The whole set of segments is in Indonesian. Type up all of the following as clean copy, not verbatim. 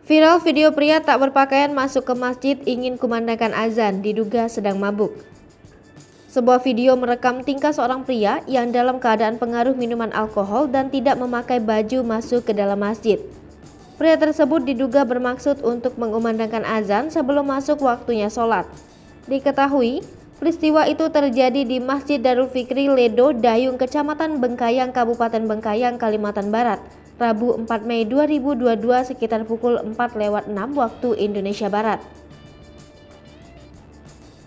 Viral video pria tak berpakaian masuk ke masjid ingin kumandangkan azan, diduga sedang mabuk. Sebuah video merekam tingkah seorang pria yang dalam keadaan pengaruh minuman alkohol dan tidak memakai baju masuk ke dalam masjid. Pria tersebut diduga bermaksud untuk mengumandangkan azan sebelum masuk waktunya sholat. Diketahui, peristiwa itu terjadi di Masjid Darul Fikri Ledo, Dayung, Kecamatan Bengkayang, Kabupaten Bengkayang, Kalimantan Barat, Rabu 4 Mei 2022 sekitar pukul 4:06 waktu Indonesia Barat.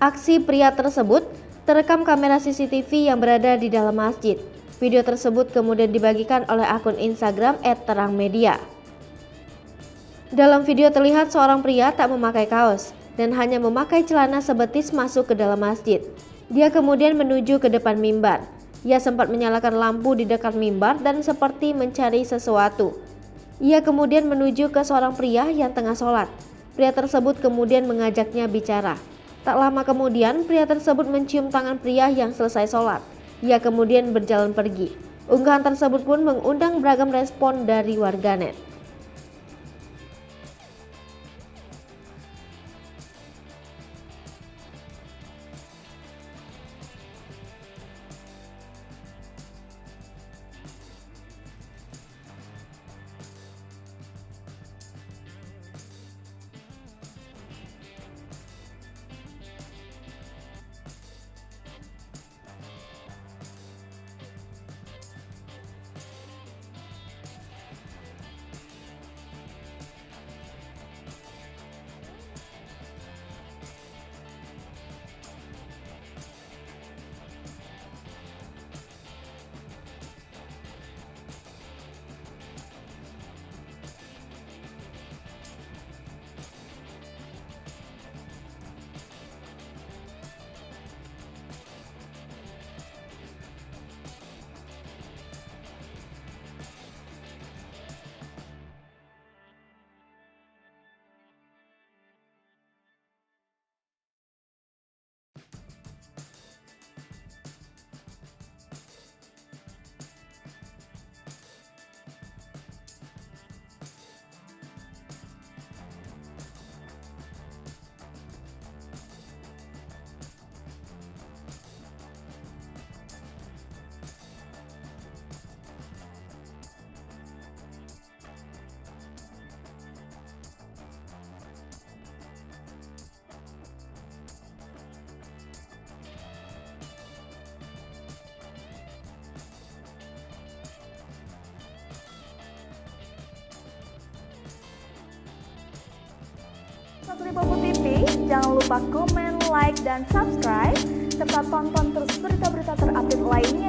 Aksi pria tersebut terekam kamera CCTV yang berada di dalam masjid. Video tersebut kemudian dibagikan oleh akun Instagram @terangmedia. Dalam video terlihat seorang pria tak memakai kaos dan hanya memakai celana sebetis masuk ke dalam masjid. Dia kemudian menuju ke depan mimbar. Ia sempat menyalakan lampu di dekat mimbar dan seperti mencari sesuatu. Ia kemudian menuju ke seorang pria yang tengah sholat. Pria tersebut kemudian mengajaknya bicara. Tak lama kemudian pria tersebut mencium tangan pria yang selesai sholat. Ia kemudian berjalan pergi. Unggahan tersebut pun mengundang beragam respon dari warganet. Lipopo TV, jangan lupa komen, like, dan subscribe, serta tonton terus berita-berita terupdate lainnya